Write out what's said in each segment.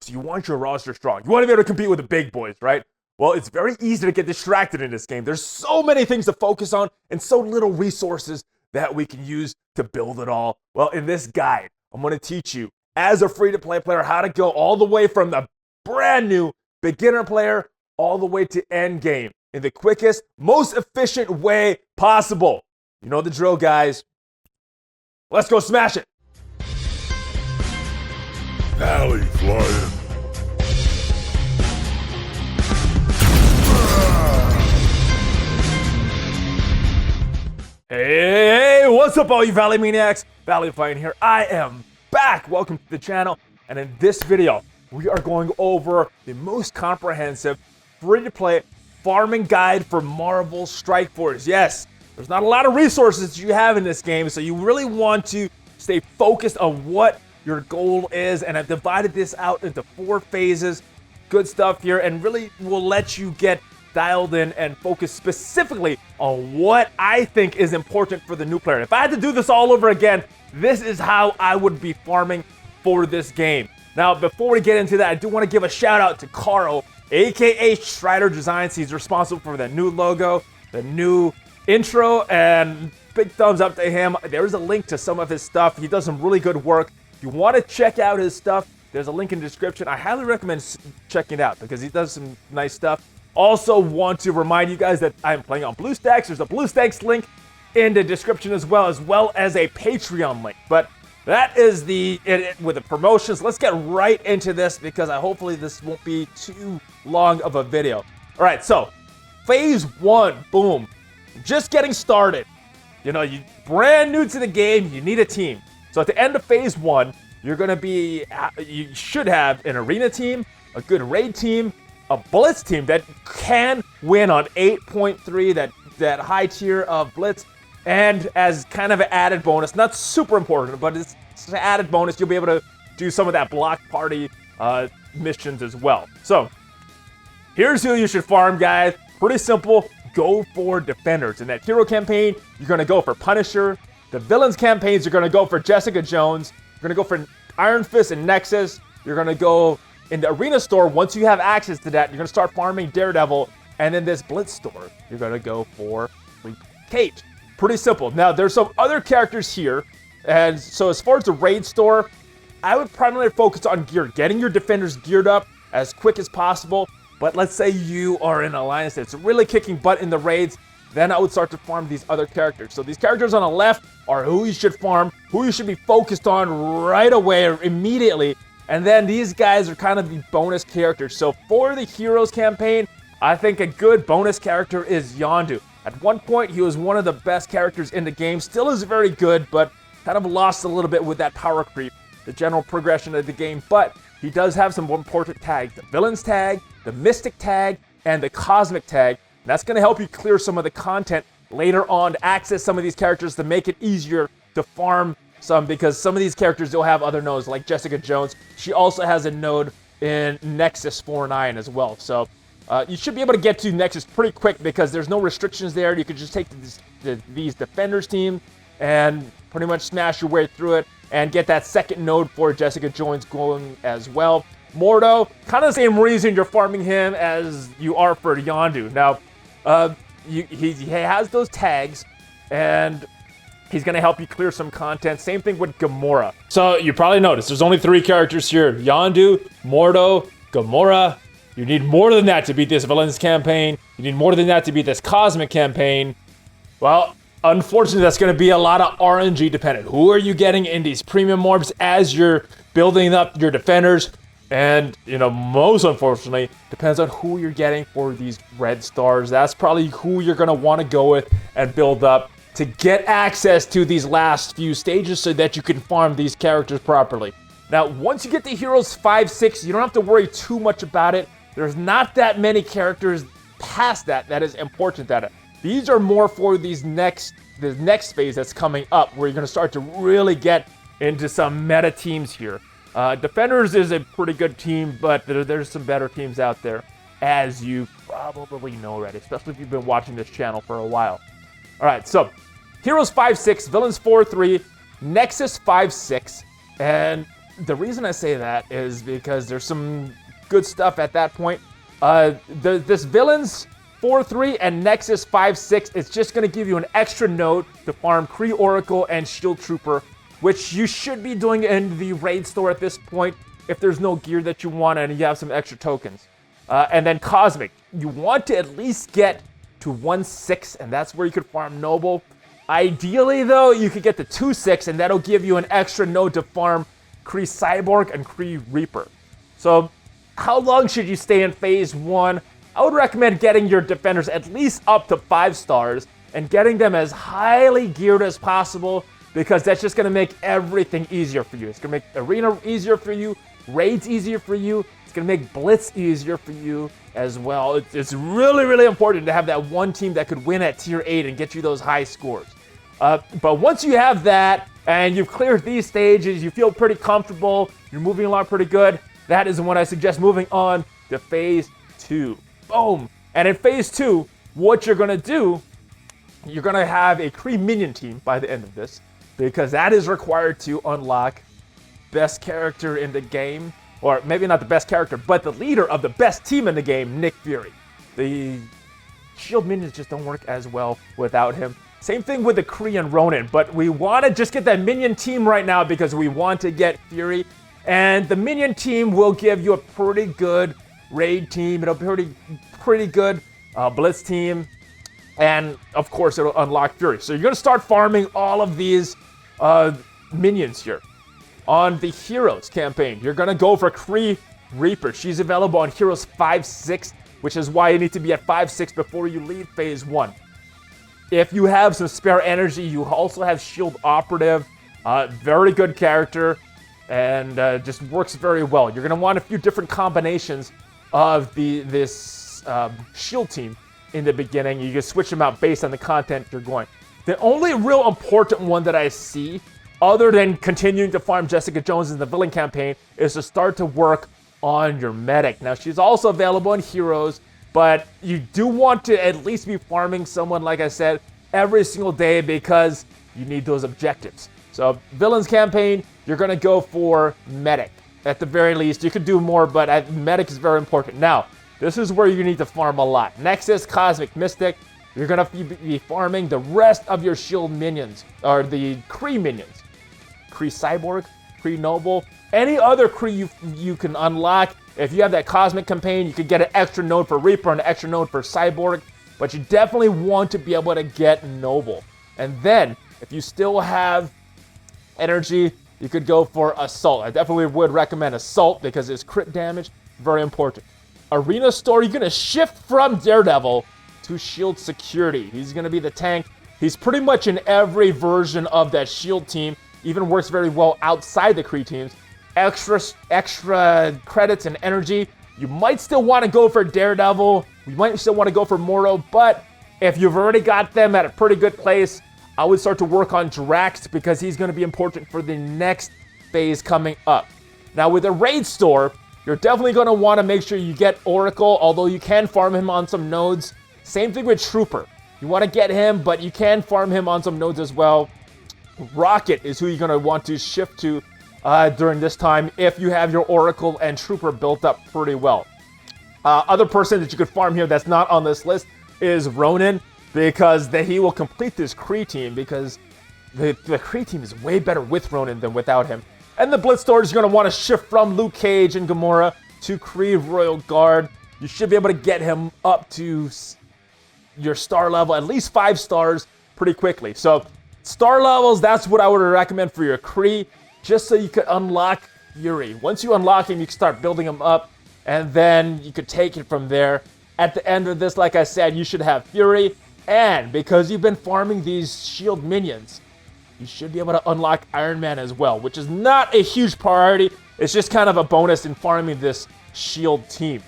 So you want your roster strong. You want to be able to compete with the big boys, right? Well, it's very easy to get distracted in this game. There's so many things to focus on and so little resources that we can use to build it all. Well, in this guide, I'm going to teach you, as a free-to-play player, how to go all the way from the brand new beginner player all the way to Endgame in the quickest, most efficient way possible. You know the drill, guys. Let's go smash it. ValleyFlyin. Hey, what's up all you ValleyManiacs? ValleyFlyin here. I am back. Welcome to the channel. And in this video, we are going over the most comprehensive free-to-play farming guide for Marvel Strike Force. Yes, there's not a lot of resources you have in this game, so you really want to stay focused on what your goal is. And I've divided this out into 4 phases. Good stuff here, and really will let you get dialed in and focus specifically on what I think is important for the new player. If I had to do this all over again, this is how I would be farming for this game. Now, before we get into that, I do want to give a shout out to Carl, aka Stryder Designz. He's responsible for the new logo, the new intro, and big thumbs up to him. There's a link to some of his stuff. He does some really good work. If you want to check out his stuff, there's a link in the description. I highly recommend checking it out because he does some nice stuff. Also want to remind you guys that I'm playing on BlueStacks. There's a BlueStacks link in the description as well as a Patreon link. But that is with the promotions. Let's get right into this because hopefully this won't be too long of a video. All right, so phase 1, boom. Just getting started. You know, you brand new to the game, you need a team. So at the end of phase 1, you should have an arena team, a good raid team, a blitz team that can win on 8.3, that high tier of blitz, and as kind of an added bonus, not super important, but it's an added bonus, you'll be able to do some of that block party missions as well. So here's who you should farm, guys. Pretty simple. Go for defenders. In that hero campaign, you're going to go for Punisher. The villains campaigns, you're going to go for Jessica Jones. You're going to go for Iron Fist and Nexus. You're going to go in the arena store. Once you have access to that, you're going to start farming Daredevil. And in this blitz store, you're going to go for Kate. Pretty simple. Now, there's some other characters here. And so as far as the raid store, I would primarily focus on gear, getting your defenders geared up as quick as possible. But let's say you are in an alliance that's really kicking butt in the raids, then I would start to farm these other characters. So these characters on the left are who you should farm, who you should be focused on right away or immediately. And then these guys are kind of the bonus characters. So for the Heroes campaign, I think a good bonus character is Yondu. At one point, he was one of the best characters in the game. Still is very good, but kind of lost a little bit with that power creep, the general progression of the game. But he does have some important tags. The Villains tag, the Mystic tag, and the Cosmic tag. And that's going to help you clear some of the content later on to access some of these characters to make it easier to farm some, because some of these characters will have other nodes, like Jessica Jones. She also has a node in Nexus 4.9 as well. So you should be able to get to Nexus pretty quick because there's no restrictions there. You could just take these defenders team and pretty much smash your way through it and get that second node for Jessica Jones going as well. Mordo, kind of the same reason you're farming him as you are for Yondu. Now, he has those tags, and he's going to help you clear some content. Same thing with Gamora. So you probably noticed there's only 3 characters here. Yondu, Mordo, Gamora. You need more than that to beat this Villains campaign. You need more than that to beat this Cosmic campaign. Well, unfortunately, that's going to be a lot of RNG dependent. Who are you getting in these premium orbs as you're building up your defenders? And, you know, most unfortunately, depends on who you're getting for these red stars. That's probably who you're going to want to go with and build up to get access to these last few stages so that you can farm these characters properly. Now, once you get to Heroes 5, 6, you don't have to worry too much about it. There's not that many characters past that is important. These are more for the next phase that's coming up, where you're going to start to really get into some meta teams here. Defenders is a pretty good team, but there's some better teams out there, as you probably know already, especially if you've been watching this channel for a while. All right, so Heroes 5, 6, Villains 4, 3, Nexus 5, 6, and the reason I say that is because there's some good stuff at that point. This Villains 4-3 and Nexus 5-6, it's just going to give you an extra node to farm Kree Oracle and Shield Trooper, which you should be doing in the raid store at this point if there's no gear that you want and you have some extra tokens. And then Cosmic, you want to at least get to 1-6, and that's where you could farm Noble. Ideally, though, you could get to 2-6, and that'll give you an extra node to farm Kree Cyborg and Kree Reaper. So, how long should you stay in Phase 1? I would recommend getting your defenders at least up to 5 stars and getting them as highly geared as possible, because that's just going to make everything easier for you. It's going to make Arena easier for you, Raids easier for you, it's going to make Blitz easier for you as well. It's really, really important to have that one team that could win at Tier 8 and get you those high scores. But once you have that, and you've cleared these stages, you feel pretty comfortable, you're moving along pretty good, that is when I suggest moving on to Phase 2. Boom! And in Phase 2, what you're going to do, you're going to have a Kree minion team by the end of this, because that is required to unlock best character in the game, or maybe not the best character, but the leader of the best team in the game, Nick Fury. The Shield minions just don't work as well without him. Same thing with the Kree and Ronin, but we want to just get that minion team right now because we want to get Fury, and the minion team will give you a pretty good raid team. It'll be pretty good blitz team, and of course it'll unlock Fury. So you're going to start farming all of these minions here. On the Heroes campaign, you're going to go for Kree Reaper. She's available on Heroes 5-6, which is why you need to be at 5-6 before you leave Phase 1. If you have some spare energy, you also have Shield Operative. Very good character, and just works very well. You're going to want a few different combinations of this Shield team in the beginning. You can switch them out based on the content you're going. The only real important one that I see, other than continuing to farm Jessica Jones in the villain campaign, is to start to work on your medic. Now, she's also available in Heroes, but you do want to at least be farming someone, like I said, every single day because you need those objectives. So, villains campaign, you're going to go for medic. At the very least, you could do more, but medic is very important. Now, this is where you need to farm a lot. Nexus, Cosmic, Mystic, you're going to be farming the rest of your Shield minions, or the Kree minions. Kree Cyborg, Kree Noble, any other Kree you can unlock. If you have that Cosmic campaign, you could get an extra node for Reaper and an extra node for Cyborg, but you definitely want to be able to get Noble. And then, if you still have energy, you could go for Assault. I definitely would recommend Assault because it's crit damage, very important. Arena Store, you're going to shift from Daredevil to Shield Security. He's going to be the tank. He's pretty much in every version of that Shield team. Even works very well outside the Kree teams. Extra credits and energy. You might still want to go for Daredevil. You might still want to go for Morrow, but if you've already got them at a pretty good place, I would start to work on Drax because he's going to be important for the next phase coming up. Now, with the raid store, you're definitely going to want to make sure you get Oracle, although you can farm him on some nodes. Same thing with Trooper. You want to get him, but you can farm him on some nodes as well. Rocket is who you're going to want to shift to during this time if you have your Oracle and Trooper built up pretty well. Other person that you could farm here that's not on this list is Ronin, because he will complete this Kree team, because the Kree team is way better with Ronin than without him. And the Blitz Store is going to want to shift from Luke Cage and Gamora to Kree Royal Guard. You should be able to get him up to your star level, at least 5 stars, pretty quickly. So, star levels, that's what I would recommend for your Kree, just so you could unlock Fury. Once you unlock him, you can start building him up, and then you could take it from there. At the end of this, like I said, you should have Fury, and because you've been farming these Shield minions, you should be able to unlock Iron Man as well, which is not a huge priority. It's just kind of a bonus in farming this Shield team.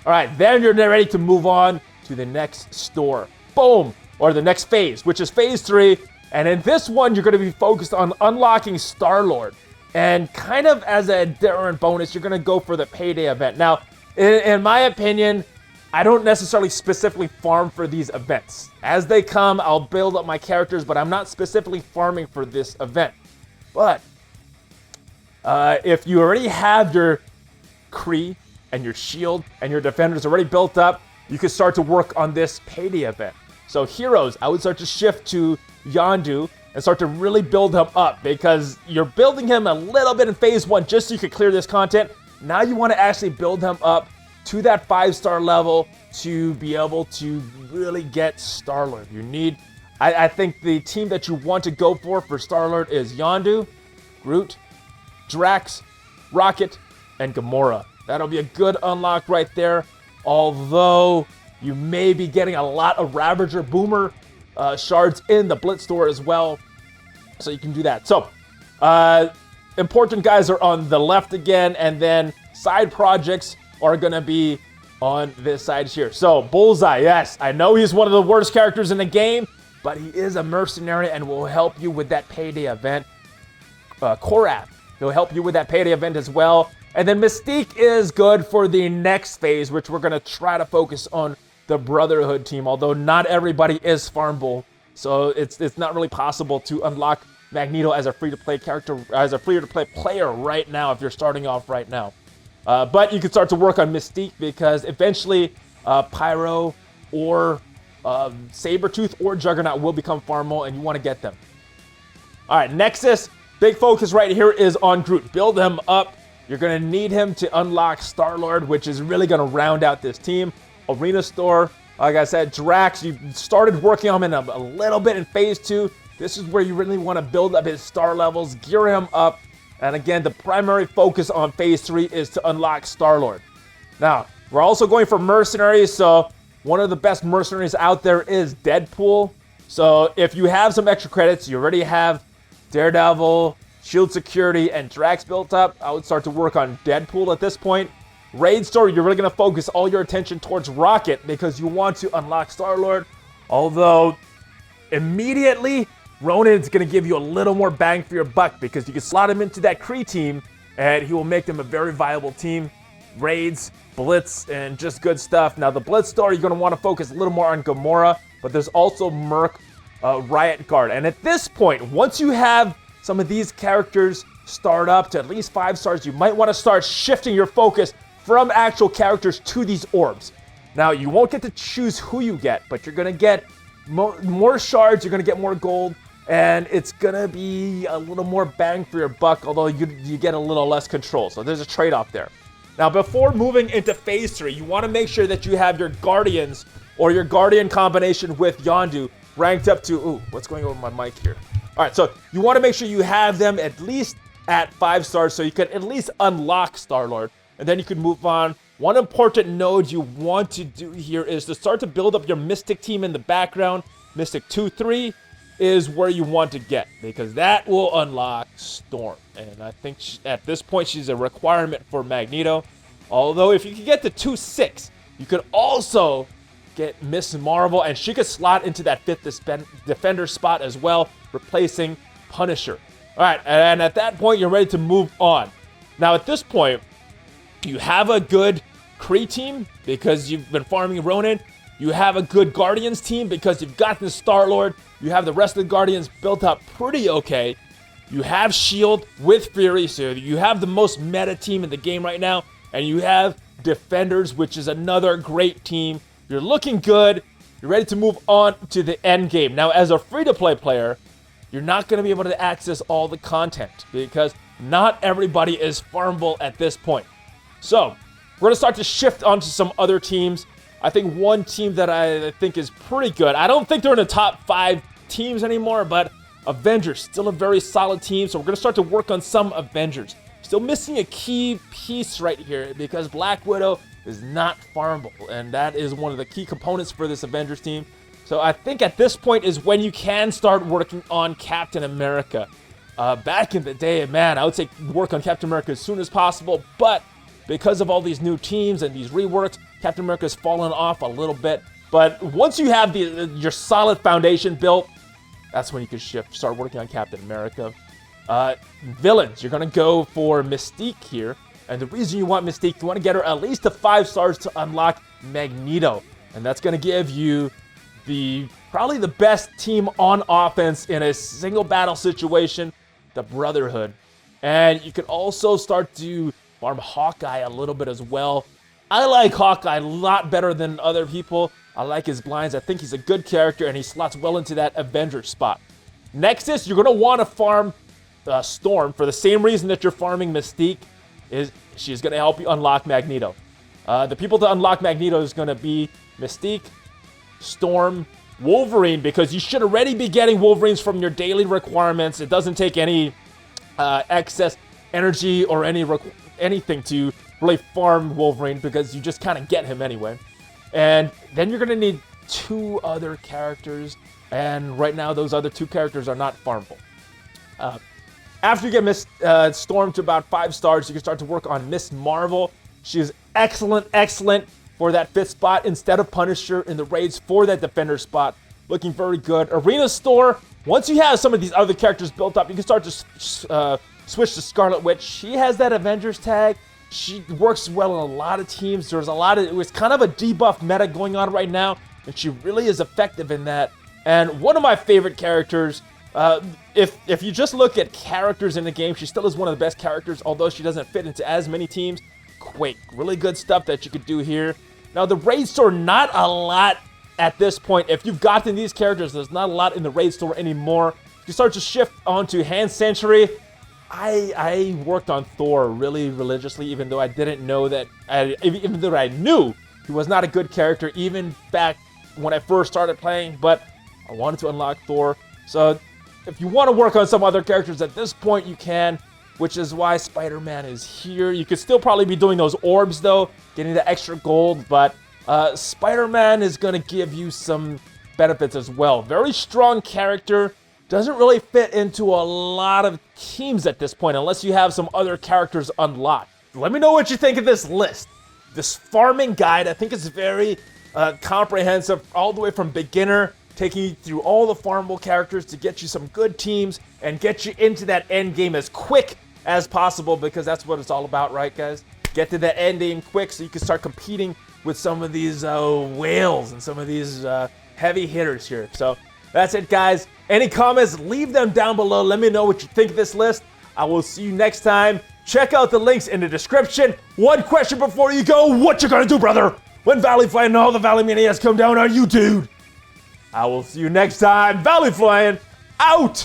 All right, then you're ready to move on to the next store. Boom! Or the next phase, which is Phase 3. And in this one, you're going to be focused on unlocking Star-Lord. And kind of as a different bonus, you're going to go for the Payday event. Now, in my opinion, I don't necessarily specifically farm for these events. As they come, I'll build up my characters, but I'm not specifically farming for this event. But If you already have your Kree and your shield and your defenders already built up, you can start to work on this payday event. So heroes, I would start to shift to Yondu and start to really build him up, because you're building him a little bit in phase 1 just so you can clear this content. Now you want to actually build him up to that 5-star level to be able to really get Star-Lord. You need, I think the team that you want to go for Star-Lord is Yondu, Groot, Drax, Rocket, and Gamora. That'll be a good unlock right there. Although you may be getting a lot of Ravager Boomer shards in the Blitz store as well. So you can do that. So, important guys are on the left again, and then side projects are going to be on this side here. So, Bullseye, yes, I know he's one of the worst characters in the game, but he is a mercenary and will help you with that payday event. Korath, he'll help you with that payday event as well. And then Mystique is good for the next phase, which we're going to try to focus on the Brotherhood team, although not everybody is farmable. So it's not really possible to unlock Magneto as a free-to-play character, as a free-to-play player right now if you're starting off right now. But you can start to work on Mystique, because eventually Pyro or Sabretooth or Juggernaut will become farmable, and you want to get them. All right, Nexus, big focus right here is on Groot. Build him up. You're going to need him to unlock Star-Lord, which is really going to round out this team. Arena Store, like I said, Drax, you started working on him in a little bit in phase 2. This is where you really want to build up his star levels, gear him up. And again, the primary focus on phase 3 is to unlock Star-Lord. Now, we're also going for mercenaries, so one of the best mercenaries out there is Deadpool. So if you have some extra credits, you already have Daredevil, Shield Security, and Drax built up, I would start to work on Deadpool at this point. Raid Store, you're really going to focus all your attention towards Rocket, because you want to unlock Star-Lord. Although, immediately, Ronin's going to give you a little more bang for your buck, because you can slot him into that Kree team, and he will make them a very viable team. Raids, Blitz, and just good stuff. Now, the Blitz Store, you're going to want to focus a little more on Gamora, but there's also Merc, Riot Guard. And at this point, once you have some of these characters start up to at least 5 stars, you might want to start shifting your focus from actual characters to these orbs. Now, you won't get to choose who you get, but you're going to get more shards, you're going to get more gold, and it's going to be a little more bang for your buck, although you get a little less control. So there's a trade-off there. Now, before moving into phase 3, you want to make sure that you have your Guardians or your Guardian combination with Yondu ranked up to, ooh, what's going on with my mic here? All right, so you want to make sure you have them at least at 5 stars so you can at least unlock Star-Lord, and then you can move on. One important node you want to do here is to start to build up your Mystic team in the background. Mystic 2-3 is where you want to get, because that will unlock Storm. And I think at this point she's a requirement for Magneto. Although if you can get to 2-6, you could also get Miss Marvel, and she could slot into that 5th defender spot as well, replacing Punisher. All right, and at that point, you're ready to move on. Now, at this point, you have a good Kree team because you've been farming Ronin. You have a good Guardians team because you've got the Star-Lord. You have the rest of the Guardians built up pretty okay. You have S.H.I.E.L.D. with Fury, so you have the most meta team in the game right now. And you have Defenders, which is another great team. You're looking good. You're ready to move on to the end game. Now, as a free-to-play player, you're not going to be able to access all the content because not everybody is farmable at this point. So, we're going to start to shift onto some other teams. I think one team that I think is pretty good. I don't think they're in the top 5 teams anymore, but Avengers, still a very solid team. So, we're going to start to work on some Avengers. Still missing a key piece right here because Black Widow is not farmable, and that is one of the key components for this Avengers team. So I think at this point is when you can start working on Captain America. Back in the day, man, I would say work on Captain America as soon as possible, but because of all these new teams and these reworks, Captain America's fallen off a little bit. But once you have your solid foundation built, that's when you can start working on Captain America. Villains, you're going to go for Mystique here. And the reason you want Mystique, you want to get her at least to 5 stars to unlock Magneto. And that's going to give you probably the best team on offense in a single battle situation, the Brotherhood. And you can also start to farm Hawkeye a little bit as well. I like Hawkeye a lot better than other people. I like his blinds. I think he's a good character, and he slots well into that Avenger spot. Next is you're going to want to farm Storm for the same reason that you're farming Mystique. She's going to help you unlock Magneto. The people to unlock Magneto is going to be Mystique, Storm, Wolverine, because you should already be getting Wolverines from your daily requirements. It doesn't take any excess energy or anything to really farm Wolverine because you just kind of get him anyway. And then you're going to need 2 other characters, and right now those other 2 characters are not farmable. After you get Miss Storm to about 5 stars, you can start to work on Miss Marvel. She is excellent for that 5th spot instead of Punisher in the raids for that defender spot. Looking very good. Arena Store, once you have some of these other characters built up, you can start to switch to Scarlet Witch. She has that Avengers tag. She works well in a lot of teams. It was kind of a debuff meta going on right now, and she really is effective in that. And one of my favorite characters, if you just look at characters in the game, she still is one of the best characters, although she doesn't fit into as many teams. Quake, really good stuff that you could do here. Now the raid store, not a lot at this point. If you've gotten these characters, there's not a lot in the raid store anymore. You start to shift onto Hand Century. I worked on Thor really religiously, even though I didn't know that, even though I knew he was not a good character, even back when I first started playing, but I wanted to unlock Thor. So if you want to work on some other characters at this point, you can, which is why Spider-Man is here. You could still probably be doing those orbs though, getting the extra gold, but Spider-Man is going to give you some benefits as well. Very strong character. Doesn't really fit into a lot of teams at this point unless you have some other characters unlocked. Let me know what you think of this list. This farming guide, I think it's very comprehensive, all the way from beginner, taking you through all the farmable characters to get you some good teams and get you into that end game as quick as possible, because that's what it's all about, right, guys? Get to that end game quick so you can start competing with some of these whales and some of these heavy hitters here. So that's it, guys. Any comments, leave them down below. Let me know what you think of this list. I will see you next time. Check out the links in the description. One question before you go. What you gonna do, brother, when ValleyFlyin and all the ValleyManiacs come down on you, dude? I will see you next time. ValleyFlyin out!